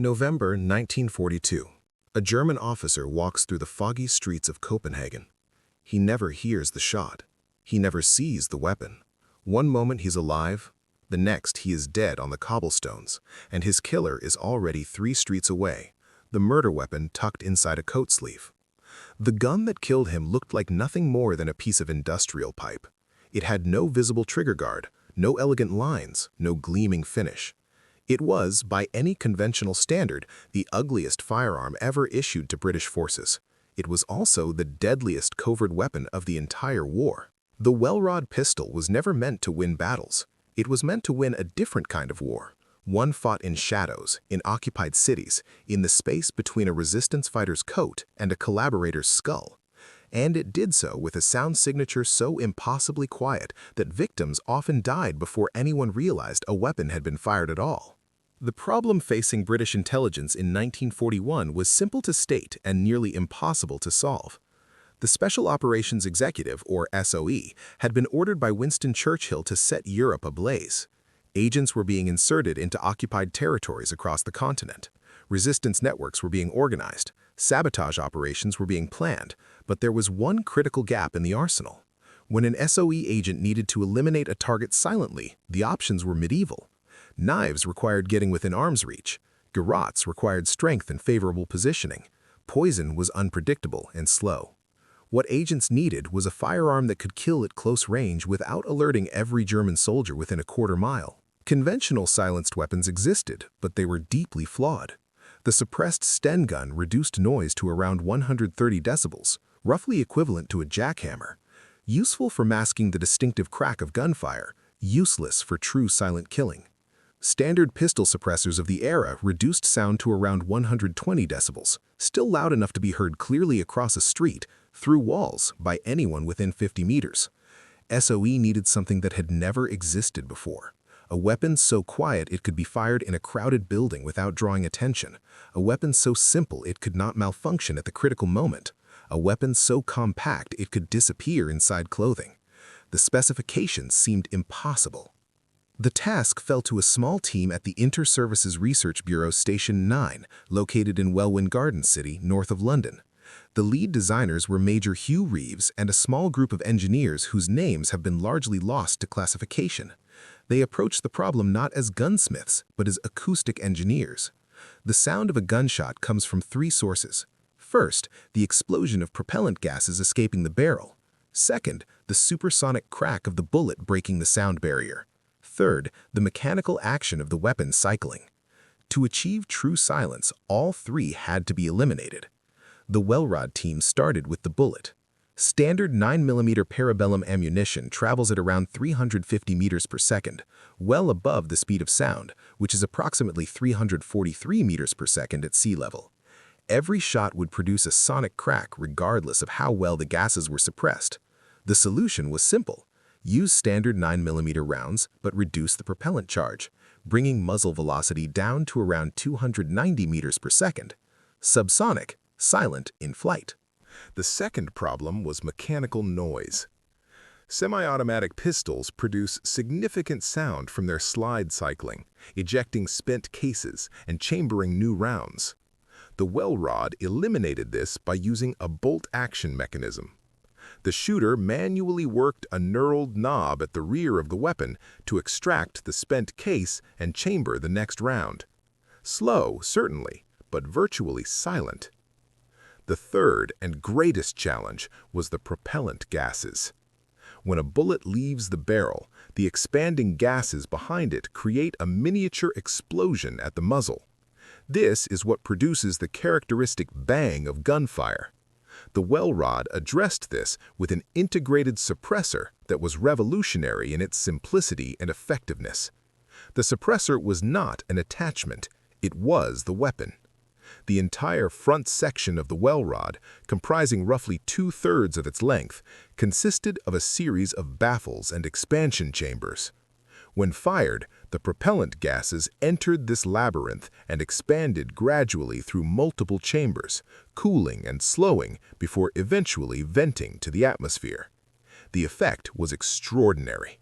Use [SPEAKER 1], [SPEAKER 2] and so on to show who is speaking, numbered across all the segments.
[SPEAKER 1] November 1942. A German officer walks through the foggy streets of Copenhagen. He never hears the shot. He never sees the weapon. One moment he's alive, the next he is dead on the cobblestones, and his killer is already 3 streets away, the murder weapon tucked inside a coat sleeve. The gun that killed him looked like nothing more than a piece of industrial pipe. It had no visible trigger guard, no elegant lines, no gleaming finish. It was, by any conventional standard, the ugliest firearm ever issued to British forces. It was also the deadliest covert weapon of the entire war. The Welrod pistol was never meant to win battles. It was meant to win a different kind of war, one fought in shadows, in occupied cities, in the space between a resistance fighter's coat and a collaborator's skull. And it did so with a sound signature so impossibly quiet that victims often died before anyone realized a weapon had been fired at all. The problem facing British intelligence in 1941 was simple to state and nearly impossible to solve. The Special Operations Executive, or SOE, had been ordered by Winston Churchill to set Europe ablaze. Agents were being inserted into occupied territories across the continent. Resistance networks were being organized. Sabotage operations were being planned, but there was one critical gap in the arsenal. When an SOE agent needed to eliminate a target silently, the options were medieval. Knives required getting within arm's reach. Garrots required strength and favorable positioning. Poison was unpredictable and slow. What agents needed was a firearm that could kill at close range without alerting every German soldier within a quarter mile. Conventional silenced weapons existed, but they were deeply flawed. The suppressed Sten gun reduced noise to around 130 decibels, roughly equivalent to a jackhammer. Useful for masking the distinctive crack of gunfire, useless for true silent killing. Standard pistol suppressors of the era reduced sound to around 120 decibels, still loud enough to be heard clearly across a street, through walls, by anyone within 50 meters. SOE needed something that had never existed before. A weapon so quiet it could be fired in a crowded building without drawing attention. A weapon so simple it could not malfunction at the critical moment. A weapon so compact it could disappear inside clothing. The specifications seemed impossible. The task fell to a small team at the Inter-Services Research Bureau Station 9, located in Welwyn Garden City, north of London. The lead designers were Major Hugh Reeves and a small group of engineers whose names have been largely lost to classification. They approached the problem not as gunsmiths, but as acoustic engineers. The sound of a gunshot comes from 3 sources. First, the explosion of propellant gases escaping the barrel. Second, the supersonic crack of the bullet breaking the sound barrier. Third, the mechanical action of the weapon cycling. To achieve true silence, all 3 had to be eliminated. The Welrod team started with the bullet. Standard 9mm parabellum ammunition travels at around 350 meters per second, well above the speed of sound, which is approximately 343 meters per second at sea level. Every shot would produce a sonic crack regardless of how well the gases were suppressed. The solution was simple. Use standard 9mm rounds, but reduce the propellant charge, bringing muzzle velocity down to around 290 meters per second. Subsonic, silent in flight. The second problem was mechanical noise. Semi-automatic pistols produce significant sound from their slide cycling, ejecting spent cases and chambering new rounds. The Welrod eliminated this by using a bolt-action mechanism. The shooter manually worked a knurled knob at the rear of the weapon to extract the spent case and chamber the next round. Slow, certainly, but virtually silent. The third and greatest challenge was the propellant gases. When a bullet leaves the barrel, the expanding gases behind it create a miniature explosion at the muzzle. This is what produces the characteristic bang of gunfire. The Welrod addressed this with an integrated suppressor that was revolutionary in its simplicity and effectiveness. The suppressor was not an attachment, it was the weapon. The entire front section of the Welrod, comprising roughly 2/3 of its length, consisted of a series of baffles and expansion chambers. When fired, the propellant gases entered this labyrinth and expanded gradually through multiple chambers, cooling and slowing before eventually venting to the atmosphere. The effect was extraordinary.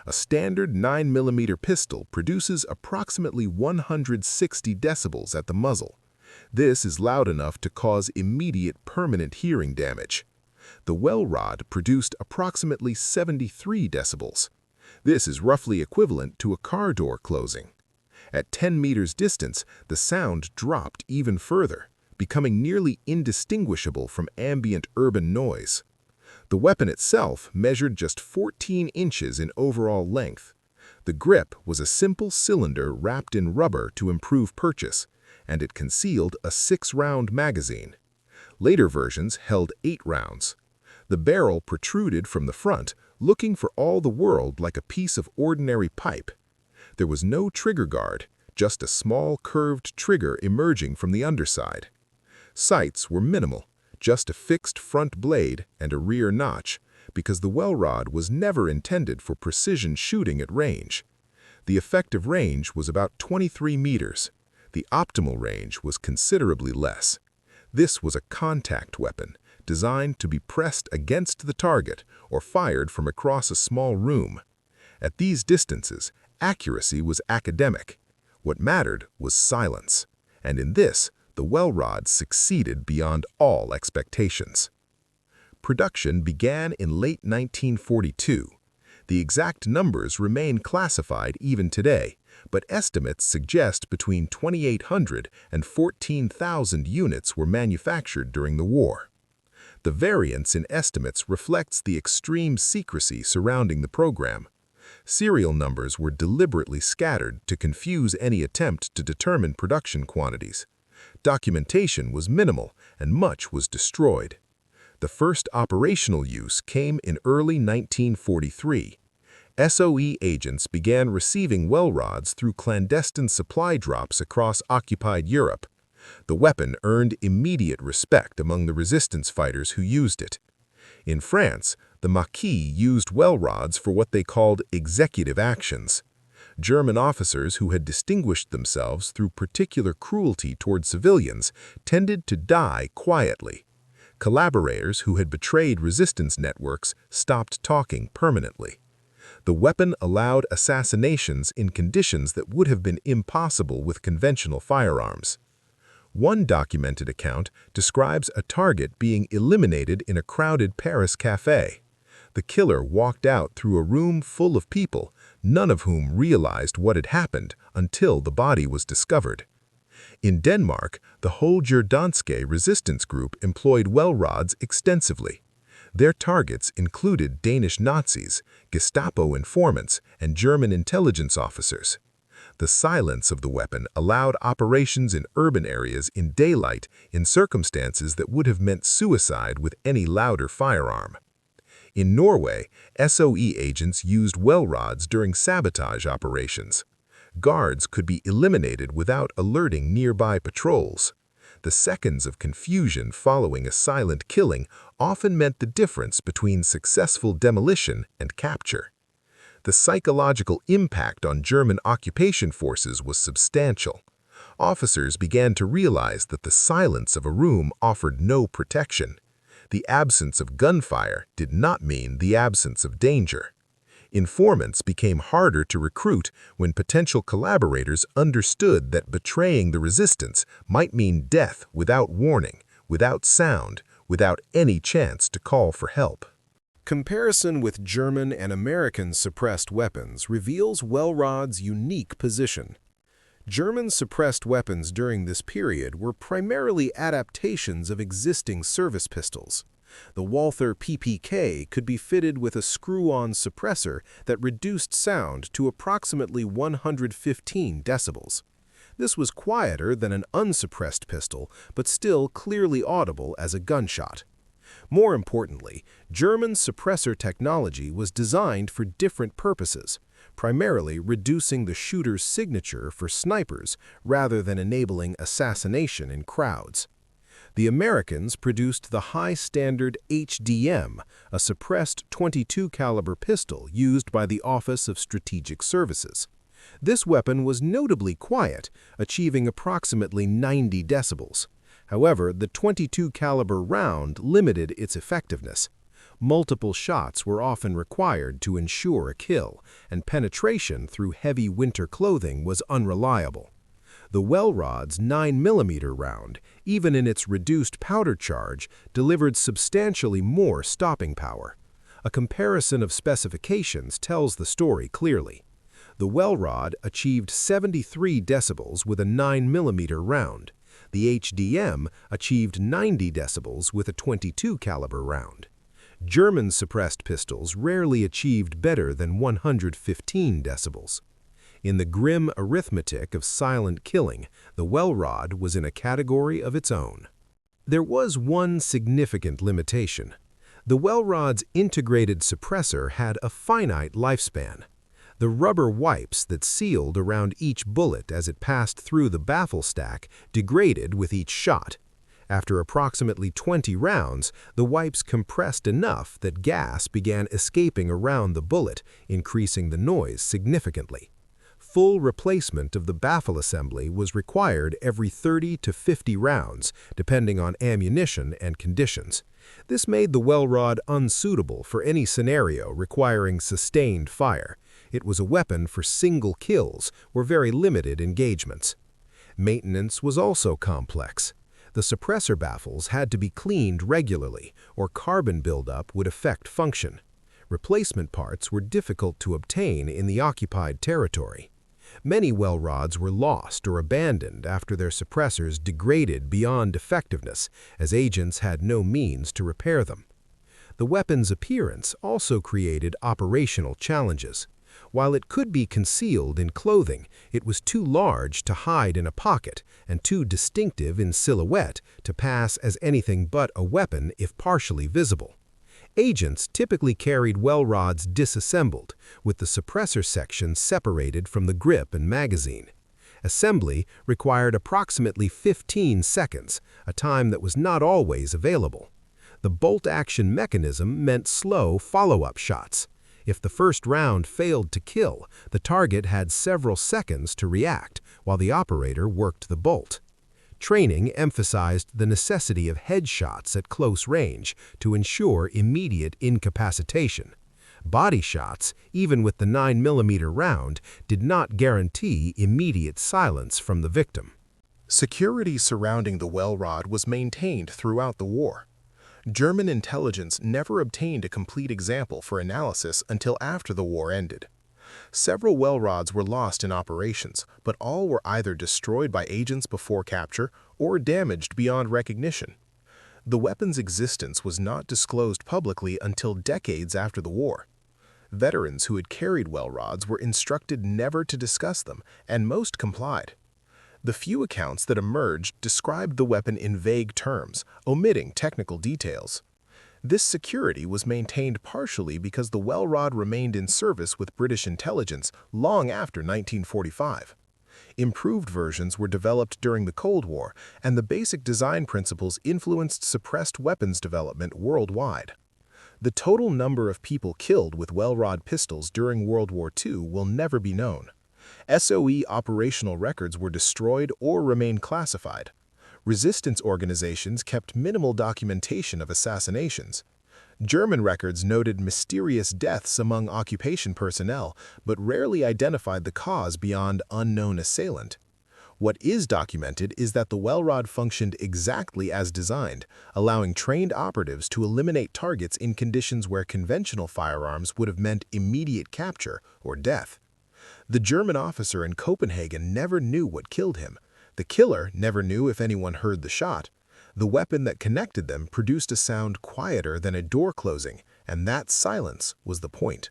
[SPEAKER 1] A standard 9mm pistol produces approximately 160 decibels at the muzzle. This is loud enough to cause immediate permanent hearing damage. The Welrod produced approximately 73 decibels. This is roughly equivalent to a car door closing. At 10 meters distance, the sound dropped even further, becoming nearly indistinguishable from ambient urban noise. The weapon itself measured just 14 inches in overall length. The grip was a simple cylinder wrapped in rubber to improve purchase, and it concealed a 6-round magazine. Later versions held 8 rounds. The barrel protruded from the front, looking for all the world like a piece of ordinary pipe. There was no trigger guard, just a small curved trigger emerging from the underside. Sights were minimal, just a fixed front blade and a rear notch, because the Welrod was never intended for precision shooting at range. The effective range was about 23 meters. The optimal range was considerably less. This was a contact weapon, designed to be pressed against the target or fired from across a small room. At these distances, accuracy was academic. What mattered was silence, and in this, the Welrod succeeded beyond all expectations. Production began in late 1942. The exact numbers remain classified even today, but estimates suggest between 2,800 and 14,000 units were manufactured during the war. The variance in estimates reflects the extreme secrecy surrounding the program. Serial numbers were deliberately scattered to confuse any attempt to determine production quantities. Documentation was minimal and much was destroyed. The first operational use came in early 1943. SOE agents began receiving Welrods through clandestine supply drops across occupied Europe. The weapon earned immediate respect among the resistance fighters who used it. In France, the Maquis used Welrods for what they called executive actions. German officers who had distinguished themselves through particular cruelty toward civilians tended to die quietly. Collaborators who had betrayed resistance networks stopped talking permanently. The weapon allowed assassinations in conditions that would have been impossible with conventional firearms. One documented account describes a target being eliminated in a crowded Paris cafe. The killer walked out through a room full of people, none of whom realized what had happened until the body was discovered. In Denmark, the Holger-Danske resistance group employed Welrods extensively. Their targets included Danish Nazis, Gestapo informants, and German intelligence officers. The silence of the weapon allowed operations in urban areas in daylight in circumstances that would have meant suicide with any louder firearm. In Norway, SOE agents used Welrods during sabotage operations. Guards could be eliminated without alerting nearby patrols. The seconds of confusion following a silent killing often meant the difference between successful demolition and capture. The psychological impact on German occupation forces was substantial. Officers began to realize that the silence of a room offered no protection. The absence of gunfire did not mean the absence of danger. Informants became harder to recruit when potential collaborators understood that betraying the resistance might mean death without warning, without sound, without any chance to call for help. Comparison with German and American suppressed weapons reveals Welrod's unique position. German suppressed weapons during this period were primarily adaptations of existing service pistols. The Walther PPK could be fitted with a screw-on suppressor that reduced sound to approximately 115 decibels. This was quieter than an unsuppressed pistol, but still clearly audible as a gunshot. More importantly, German suppressor technology was designed for different purposes, primarily reducing the shooter's signature for snipers rather than enabling assassination in crowds. The Americans produced the high-standard HDM, a suppressed .22 caliber pistol used by the Office of Strategic Services. This weapon was notably quiet, achieving approximately 90 decibels. However, the .22 caliber round limited its effectiveness.
[SPEAKER 2] Multiple shots were often required to ensure a kill, and penetration through heavy winter clothing was unreliable. The Welrod's 9mm round, even in its reduced powder charge, delivered substantially more stopping power. A comparison of specifications tells the story clearly. The Welrod achieved 73 decibels with a 9mm round. The HDM achieved 90 decibels with a .22 caliber round. German suppressed pistols rarely achieved better than 115 decibels. In the grim arithmetic of silent killing, the Welrod was in a category of its own. There was one significant limitation. The Welrod's integrated suppressor had a finite lifespan. The rubber wipes that sealed around each bullet as it passed through the baffle stack degraded with each shot. After approximately 20 rounds, the wipes compressed enough that gas began escaping around the bullet, increasing the noise significantly. Full replacement of the baffle assembly was required every 30 to 50 rounds, depending on ammunition and conditions. This made the Welrod unsuitable for any scenario requiring sustained fire. It was a weapon for single kills or very limited engagements. Maintenance was also complex. The suppressor baffles had to be cleaned regularly, or carbon buildup would affect function. Replacement parts were difficult to obtain in the occupied territory. Many Welrods were lost or abandoned after their suppressors degraded beyond effectiveness, as agents had no means to repair them. The weapon's appearance also created operational challenges. While it could be concealed in clothing, it was too large to hide in a pocket and too distinctive in silhouette to pass as anything but a weapon if partially visible. Agents typically carried Welrods disassembled, with the suppressor section separated from the grip and magazine. Assembly required approximately 15 seconds, a time that was not always available. The bolt-action mechanism meant slow follow-up shots. If the first round failed to kill, the target had several seconds to react, while the operator worked the bolt. Training emphasized the necessity of headshots at close range to ensure immediate incapacitation. Body shots, even with the 9mm round, did not guarantee immediate silence from the victim.
[SPEAKER 1] Security surrounding the Welrod was maintained throughout the war. German intelligence never obtained a complete example for analysis until after the war ended. Several Welrods were lost in operations, but all were either destroyed by agents before capture or damaged beyond recognition. The weapon's existence was not disclosed publicly until decades after the war. Veterans who had carried Welrods were instructed never to discuss them, and most complied. The few accounts that emerged described the weapon in vague terms, omitting technical details. This security was maintained partially because the Welrod remained in service with British intelligence long after 1945. Improved versions were developed during the Cold War, and the basic design principles influenced suppressed weapons development worldwide. The total number of people killed with Welrod pistols during World War II will never be known. SOE operational records were destroyed or remained classified. Resistance organizations kept minimal documentation of assassinations. German records noted mysterious deaths among occupation personnel, but rarely identified the cause beyond unknown assailant. What is documented is that the Welrod functioned exactly as designed, allowing trained operatives to eliminate targets in conditions where conventional firearms would have meant immediate capture or death. The German officer in Copenhagen never knew what killed him. The killer never knew if anyone heard the shot. The weapon that connected them produced a sound quieter than a door closing, and that silence was the point.